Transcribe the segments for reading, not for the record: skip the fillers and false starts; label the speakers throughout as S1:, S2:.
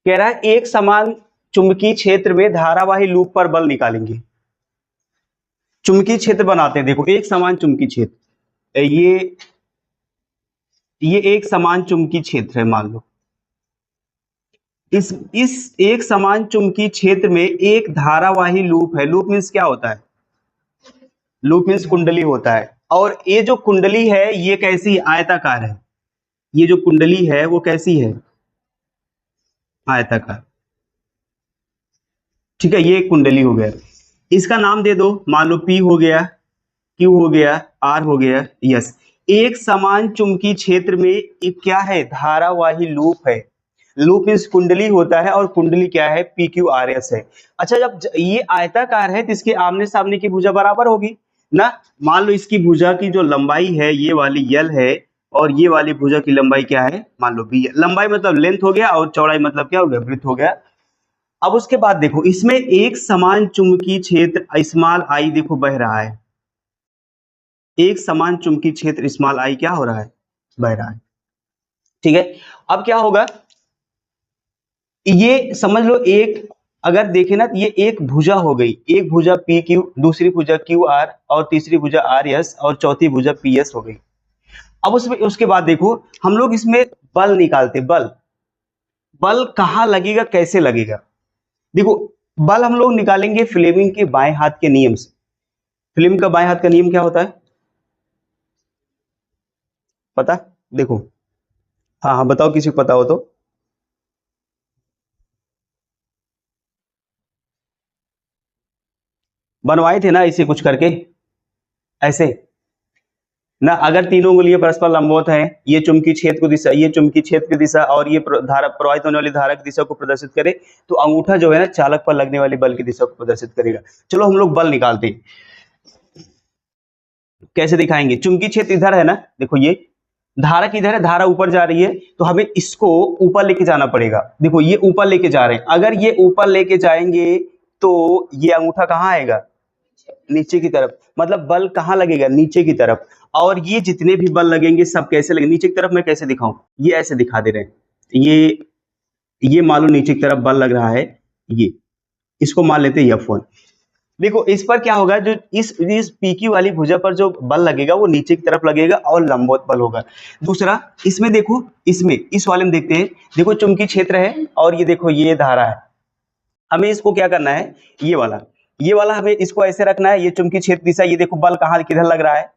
S1: कह रहा है एक समान चुंबकीय क्षेत्र में धारावाही लूप पर बल निकालेंगे। चुंबकीय क्षेत्र बनाते हैं, देखो एक समान चुंबकीय क्षेत्र, ये एक समान चुंबकीय क्षेत्र है, मान लो इस एक समान चुंबकीय क्षेत्र में एक धारावाही लूप है। लूप मीन्स क्या होता है? लूप मीन्स कुंडली होता है। और ये जो कुंडली है ये कैसी आयताकार है, ये जो कुंडली है वो कैसी है? आयताकार। ठीक है, ये एक कुंडली हो गया। इसका नाम दे दो, मान लो P हो गया, Q हो गया, R हो गया, यस। एक समान चुंबकीय क्षेत्र में एक क्या है? धारावाही लूप है। लूप मीन्स कुंडली होता है और कुंडली क्या है? PQRS है। अच्छा, जब ये आयताकार है तो इसके आमने सामने की भुजा बराबर होगी ना। मान लो इसकी भुजा की जो लंबाई है ये वाली L है और ये वाली भुजा की लंबाई क्या है? मान लो B है। लंबाई मतलब लेंथ हो गया और चौड़ाई मतलब क्या हो गया? ब्रेड्थ हो गया। अब उसके बाद देखो इसमें एक समान चुंबकीय क्षेत्र स्मॉल आई देखो बह रहा है। एक समान चुंबकीय क्षेत्र स्मॉल आई क्या हो रहा है? बह रहा है। ठीक है, अब क्या होगा? ये समझ लो एक, अगर देखे ना तो ये एक भुजा हो गई, एक भुजा पी क्यू, दूसरी भुजा क्यू आर और तीसरी भुजा आर एस और चौथी भुजा पी एस हो गई। अब उसमें उसके बाद देखो हम लोग इसमें बल निकालते। बल बल कहाँ लगेगा, कैसे लगेगा? देखो बल हम लोग निकालेंगे फ्लेमिंग के बाएं हाथ के नियम से। फ्लेमिंग का बाएं हाथ का नियम क्या होता है पता? देखो, हाँ हाँ बताओ, किसी को पता हो तो। बनवाए थे ना इसे कुछ करके ऐसे ना। अगर तीनों उंगलियां परस्पर लंबवत हैं, ये चुंबकीय क्षेत्र को दिशा, ये चुंबकीय क्षेत्र की दिशा और ये धारा प्रवाहित होने वाली धारा की दिशा को प्रदर्शित करे, तो अंगूठा जो है ना चालक पर लगने वाले बल की दिशा को प्रदर्शित करेगा। चलो हम लोग बल निकालते हैं। कैसे दिखाएंगे? चुंबकीय क्षेत्र इधर है ना, देखो ये धारा किधर है? धारा ऊपर जा रही है, तो हमें इसको ऊपर लेके जाना पड़ेगा। देखो ये ऊपर लेके जा रहे हैं, अगर ये ऊपर लेके जाएंगे तो ये अंगूठा कहाँ आएगा? नीचे की तरफ। मतलब बल कहाँ लगेगा? नीचे की तरफ। और ये जितने भी बल लगेंगे सब कैसे लगेंगे? नीचे की तरफ। मैं कैसे दिखाऊं? ये ऐसे दिखा दे रहे हैं। ये मान लो नीचे की तरफ बल लग रहा है, ये इसको मान लेते हैं F1। देखो इस पर क्या होगा, जो इस PQ वाली भुजा पर जो बल लगेगा वो नीचे की तरफ लगेगा और लंबवत बल होगा। दूसरा इसमें देखो, इसमें इस वाले में देखते हैं, देखो चुंबकीय क्षेत्र है और ये देखो ये धारा है। हमें इसको क्या करना है? ये वाला हमें इसको ऐसे रखना है। ये चुंबकीय क्षेत्र दिशा, ये देखो बल कहाँ किधर लग रहा है?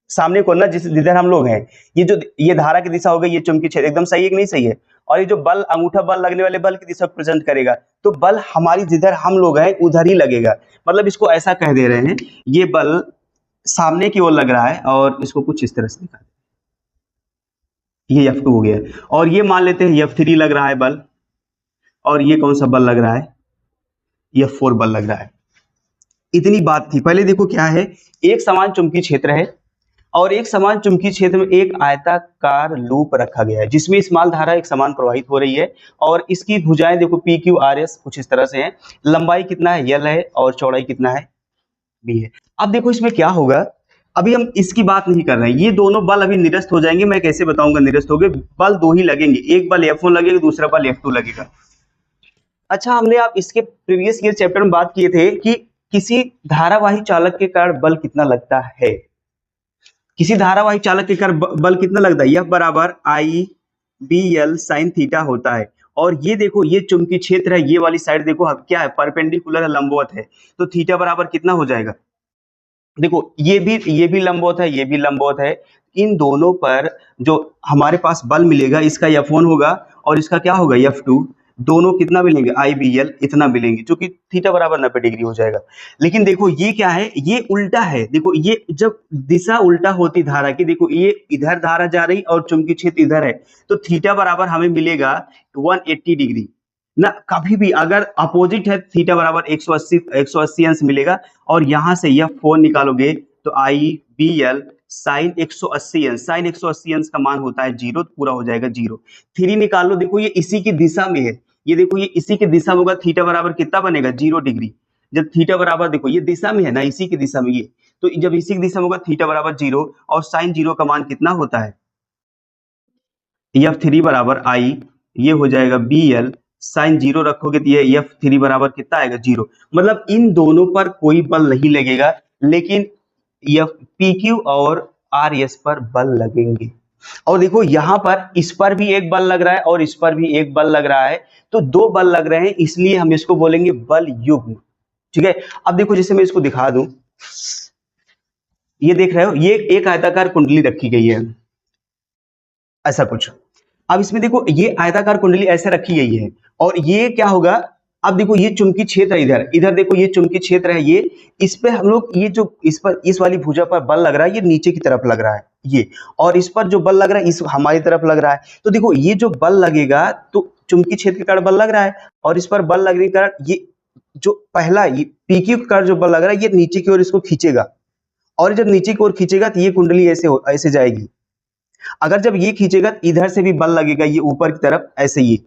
S1: सामने को ना, जिधर हम लोग हैं। ये जो ये धारा की दिशा हो गई, ये चुंबकीय क्षेत्र एकदम सही है कि नहीं सही है? और ये जो बल अंगूठा बल लगने वाले बल की दिशा प्रेजेंट करेगा, तो बल हमारी जिधर हम लोग हैं उधर ही लगेगा। मतलब इसको ऐसा कह दे रहे हैं, ये बल सामने की ओर लग रहा है और इसको कुछ इस तरह से दिखा, ये F2 हो गया। और ये मान लेते हैं F3 लग रहा है बल, और ये कौन सा बल लग रहा है? F4 बल लग रहा है। इतनी बात थी। पहले देखो क्या है, एक समान चुंबकीय क्षेत्र है और एक समान चुंबकीय क्षेत्र में एक आयताकार लूप रखा गया है जिसमें स्मॉल धारा एक समान प्रवाहित हो रही है और इसकी भुजाएं देखो PQRS कुछ इस तरह से हैं। लंबाई कितना है? L है और चौड़ाई कितना है? B है। अब देखो इसमें क्या होगा, अभी हम इसकी बात नहीं कर रहे हैं, ये दोनों बल अभी निरस्त हो जाएंगे। मैं कैसे बताऊंगा निरस्त हो गए? बल दो ही लगेंगे, एक बल F1 लगेगा, दूसरा बल F2 लगेगा। अच्छा, हमने आप इसके प्रीवियस ईयर चैप्टर में बात किए थे कि किसी धारावाही चालक के कारण बल कितना लगता है। किसी धारावाही चालक के कारण बल कितना लगता है? F बराबर IBL sin थीटा होता है। और ये देखो ये चुंबकीय क्षेत्र है, ये वाली साइड देखो अब क्या है? परपेंडिकुलर है, लंबवत है, तो थीटा बराबर कितना हो जाएगा? देखो ये भी लंबवत है, ये भी लंबवत है। इन दोनों पर जो हमारे पास बल मिलेगा, इसका F1 होगा और इसका क्या होगा? F2। दोनों कितना मिलेंगे? IBL इतना मिलेंगे, जो कि थीटा बराबर 90 डिग्री हो जाएगा। लेकिन देखो ये क्या है? ये उल्टा है। देखो ये जब दिशा उल्टा होती धारा की, देखो ये इधर धारा जा रही और चुंबकीय क्षेत्र इधर है, तो थीटा बराबर हमें मिलेगा 180 डिग्री ना। कभी भी अगर अपोजिट है, थीटा बराबर 180 अंश मिलेगा। और यहां से F4 निकालोगे तो IBL साइन 180 अंश, साइन 180 अंश का मान होता है 0, पूरा हो जाएगा 0। 3 निकाल लो, देखो ये इसी की दिशा में है, ये देखो ये इसी की दिशा में होगा, थीटा बराबर कितना बनेगा? 0 डिग्री। जब थीटा बराबर, देखो ये दिशा में है ना, इसी की दिशा में, ये तो जब इसी की दिशा में होगा थीटा बराबर 0 और साइन 0 का मान कितना होता है? F3 बराबर I ये हो जाएगा BL, साइन 0 रखोगे तो ये F3 बराबर कितना आएगा 0। मतलब इन दोनों पर कोई बल नहीं लगेगा, लेकिन PQ और RS पर बल लगेंगे। और देखो यहाँ पर इस पर भी एक बल लग रहा है और इस पर भी एक बल लग रहा है, तो दो बल लग रहे हैं, इसलिए हम इसको बोलेंगे बल युग्म। ठीक है, अब देखो जैसे मैं इसको दिखा दूं, ये देख रहे हो, ये एक आयताकार कुंडली रखी गई है, ऐसा कुछ। अब इसमें देखो ये आयताकार कुंडली ऐसे रखी गई है, और ये क्या होगा, अब देखो ये चुंबकीय क्षेत्र है, इधर इधर देखो ये चुंबकीय क्षेत्र है, ये इस पे हम लोग ये जो इस पर इस वाली भुजा पर बल लग रहा है, ये नीचे की तरफ लग रहा है ये, और इस पर जो बल लग रहा है इस हमारी तरफ लग रहा है। तो देखो ये जो बल लगेगा तो चुंबकीय क्षेत्र के कारण बल लग रहा है, और इस पर बल लगने के कारण ये जो पहला ये PQ के कारण जो बल लग रहा है ये नीचे की ओर इसको खींचेगा, और जब नीचे की ओर खींचेगा तो ये कुंडली ऐसे जाएगी। अगर जब ये खींचेगा तो इधर से भी बल लगेगा ये ऊपर की तरफ ऐसे, ये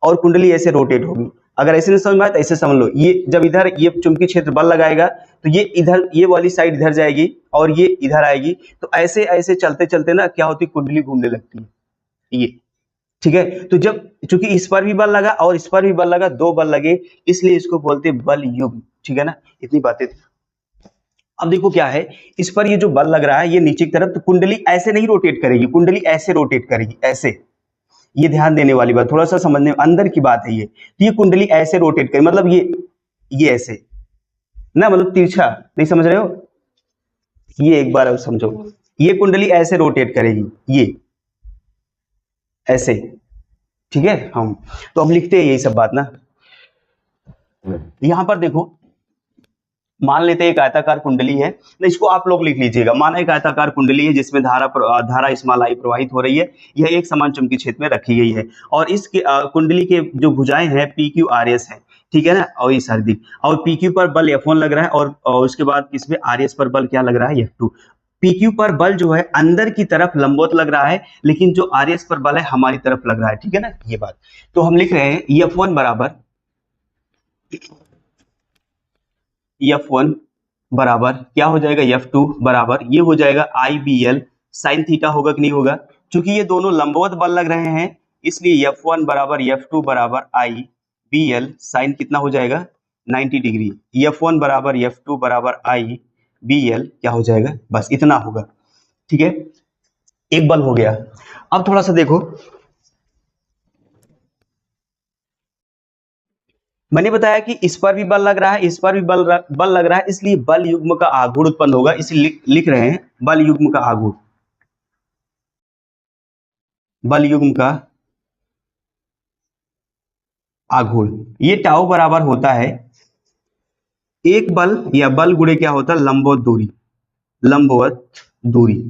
S1: और कुंडली ऐसे रोटेट होगी। अगर ऐसे नहीं समझ में आए तो ऐसे समझ लो, ये जब इधर ये चुंबकीय क्षेत्र बल लगाएगा तो ये इधर ये वाली साइड इधर जाएगी और ये इधर आएगी, तो ऐसे ऐसे चलते चलते ना क्या होती है, कुंडली घूमने लगती है ये। ठीक है, तो जब चूंकि इस पर भी बल लगा और इस पर भी बल लगा, दो बल लगे, इसलिए इसको बोलते हैं बल युग्म। ठीक है ना, इतनी बातें थी। अब देखो क्या है, इस पर ये जो बल लग रहा है ये नीचे की तरफ, तो कुंडली ऐसे नहीं रोटेट करेगी, कुंडली ऐसे रोटेट करेगी, ऐसे। ये ध्यान देने वाली बात, थोड़ा सा समझने अंदर की बात है ये। तो ये कुंडली ऐसे रोटेट करेगी, मतलब ये ऐसे ना, मतलब तिरछा, नहीं समझ रहे हो, ये एक बार समझो, ये कुंडली ऐसे रोटेट करेगी, ये ऐसे। ठीक है, हम तो अब लिखते हैं यही सब बात ना। यहां पर देखो, मान लेते हैं एक आयताकार कुंडली है, ना इसको आप लोग लिख लीजिएगा, माना एक आयताकार कुंडली है जिसमें धारा स्मॉल आई प्रवाहित हो रही है, यह एक समान चुंबकीय क्षेत्र में रखी गई है, और इस कुंडली के जो भुजाएं हैं PQ RS है। ठीक है ना, और ये सारी, और PQ पर बल F1 लग रहा है, और उसके बाद इसमें RS पर बल क्या लग रहा है, F2। PQ पर बल जो है अंदर की तरफ लंबवत लग रहा है, लेकिन जो RS पर बल है हमारी तरफ लग रहा है। ठीक है ना, ये बात। तो हम लिख रहे हैं F1 बराबर क्या हो जाएगा, F2 बराबर ये हो जाएगा IBL साइन थीटा, होगा कि नहीं होगा, क्योंकि ये दोनों लंबवत बल लग रहे हैं, इसलिए F1 बराबर F2 बराबर IBL साइन कितना हो जाएगा 90 डिग्री। F1 बराबर F2 बराबर IBL क्या हो जाएगा, बस इतना होगा। ठीक है, एक बल हो गया। अब थोड़ा सा देखो, मैंने बताया कि इस पर भी बल लग रहा है, इस पर भी बल लग रहा है, इसलिए बल युग्म का आघूर्ण उत्पन्न होगा, इसलिए लिख रहे हैं बल युग्म का आघूर्ण, बल युग्म का आघूर्ण। ये टाउ बराबर होता है एक बल या बल गुणे क्या होता है, लंबवत दूरी, लंबवत दूरी,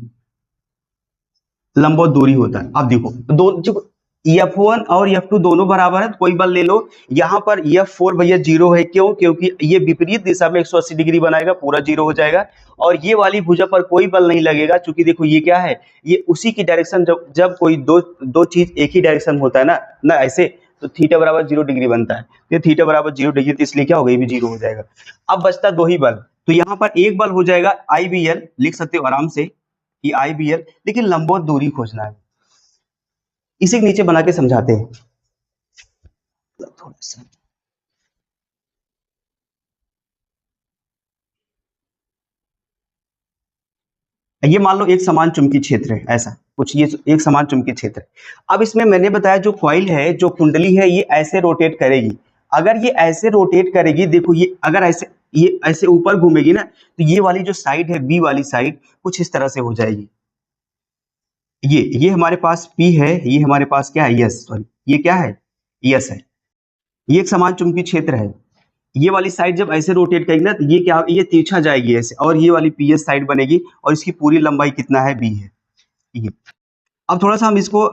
S1: लंबवत दूरी होता है। अब देखो दो F1 और F2 दोनों बराबर है, तो कोई बल ले लो। यहाँ पर F4 भैया 0 है, क्यों, क्योंकि ये विपरीत दिशा में 180 डिग्री बनाएगा, पूरा 0 हो जाएगा। और ये वाली भुजा पर कोई बल नहीं लगेगा, क्योंकि देखो ये क्या है, ये उसी की डायरेक्शन, जब कोई दो चीज एक ही डायरेक्शन होता है ना ऐसे, तो थीटा बराबर 0 डिग्री बनता है। ये थीटा बराबर 0 डिग्री, तो इसलिए क्या होगा, ये भी 0 हो जाएगा। अब बचता दो ही बल, तो यहाँ पर एक बल हो जाएगा IBL, लिख सकते हो आराम से कि IBL, लेकिन लंबवत दूरी खोजना है, इसी के नीचे बना के समझाते हैं थोड़ा सा। ये मान लो एक समान चुंबकीय क्षेत्र है, ऐसा कुछ, ये एक समान चुंबकीय क्षेत्र है। अब इसमें मैंने बताया जो कॉइल है, जो कुंडली है, ये ऐसे रोटेट करेगी। अगर ये ऐसे रोटेट करेगी, देखो ये अगर ऐसे, ये ऐसे ऊपर घूमेगी ना, तो ये वाली जो साइड है B वाली साइड कुछ इस तरह से हो जाएगी। ये हमारे पास P है, ये हमारे पास क्या है, S, सॉरी ये क्या है, S है। ये एक समान चुंबकीय क्षेत्र है, ये वाली साइड जब ऐसे रोटेट करेगी ना, तो ये क्या, ये तिरछा जाएगी ऐसे, और ये वाली PS साइड बनेगी, और इसकी पूरी लंबाई कितना है, B है ये। अब थोड़ा सा हम इसको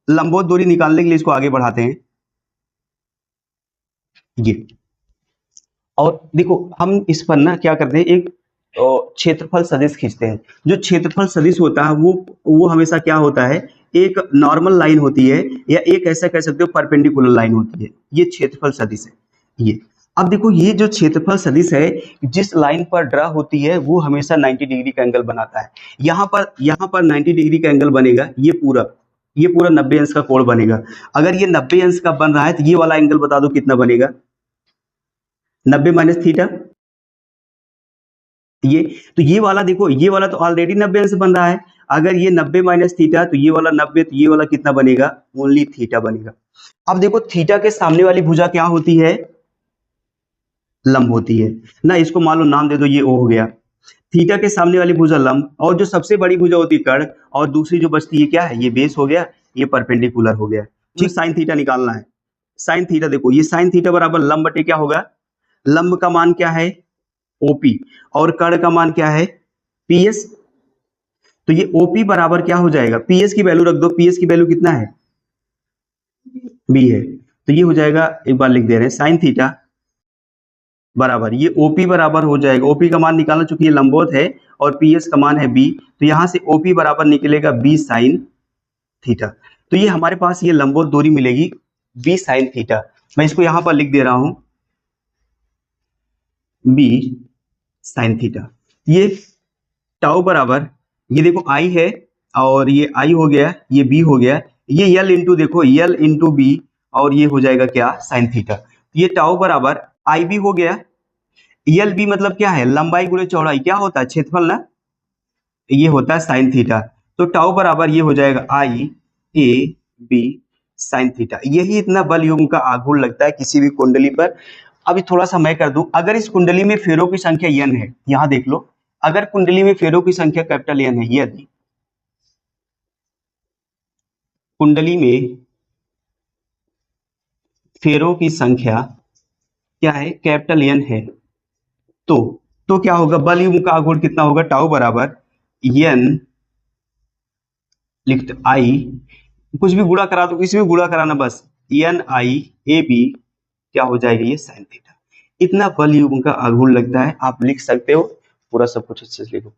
S1: लंबवत दूरी निकालने के लिए इसको आगे बढ़ाते हैं ये। और देखो हम इस पर ना क्या करते हैं, एक क्षेत्रफल सदिश खींचते हैं। जो क्षेत्रफल सदिश होता है वो हमेशा क्या होता है, एक नॉर्मल लाइन होती है, या एक ऐसा कह सकते हो परपेंडिकुलर लाइन होती है, ये क्षेत्रफल सदिश है ये। अब देखो ये जो क्षेत्रफल सदिश है, जिस लाइन पर ड्रा होती है वो हमेशा 90 डिग्री का एंगल बनाता है। यहाँ पर 90 डिग्री का एंगल बनेगा, ये पूरा ये पूरा 90 अंश का कोण बनेगा। अगर ये 90 अंश का बन रहा है तो ये वाला एंगल बता दो कितना बनेगा, 90 माइनस थीटा। ये तो ये वाला देखो, ये वाला तो ऑलरेडी 90 अंश बन रहा है, अगर ये 90 माइनस थीटा तो ये वाला 90, तो ये वाला कितना बनेगा, ओनली थीटा बनेगा। अब देखो थीटा के सामने वाली भुजा क्या होती है, लंब होती है ना, इसको मान लो नाम दे दो, ये ओ हो गया। थीटा के सामने वाली भुजा लंब, और जो सबसे बड़ी भुजा होती है कर्ण, और दूसरी जो बचती है क्या है, ये बेस हो गया, ये परपेंडिकुलर हो गया। ठीक, साइन थीटा निकालना है। साइन थीटा देखो, ये साइन थीटा बराबर लंब बटे क्या होगा, लंब का मान क्या है ओपी, और कर्ण का मान क्या है पीएस। तो ये ओपी बराबर क्या हो जाएगा, पीएस की वैल्यू रख दो, पीएस की वैल्यू कितना है, बी है। तो ये हो जाएगा, एक बार लिख दे रहे हैं, साइन थीटा बराबर ये ओपी बराबर हो जाएगा, ओपी का मान निकालना, चूंकि ये लंबवत है और पीएस का मान है बी, तो यहां से ओपी बराबर निकलेगा बी साइन थीटा। तो ये हमारे पास ये लंबवत दूरी मिलेगी बी साइन थीटा। मैं इसको यहां पर लिख दे रहा हूं बी साइन थीटा। ये टाउ बराबर, ये देखो आई है और ये आई हो गया, ये बी हो गया, ये यल इंटू देखो यल इंटू बी, और ये हो जाएगा क्या साइन थीटा। ये टाउ बराबर आई बी हो गया, यल बी मतलब क्या है, लंबाई गुणे चौड़ाई, क्या होता है क्षेत्रफल ना, ये होता है साइन थीटा। तो टाउ बराबर ये हो जाएगा आई ए बी साइन थीटा। यही इतना बल युग्म का आघूर्ण लगता है किसी भी कुंडली पर। अभी थोड़ा सा मैं कर दूं, अगर इस कुंडली में फेरों की संख्या n है, यहां देख लो, अगर कुंडली में फेरों की संख्या कैपिटल N है, यदि कुंडली में फेरों की संख्या क्या है, कैपिटल N है, तो क्या होगा, बल युग्म का आघूर्ण कितना होगा, टाउ बराबर n लिख आई, कुछ भी गुणा करा दो, इसमें गुणा कराना बस, एन आई ए बी क्या हो जाएगा, ये साइन थीटा। इतना बल युग्म का आघूर्ण लगता है, आप लिख सकते हो, पूरा सब कुछ अच्छे से लिखो।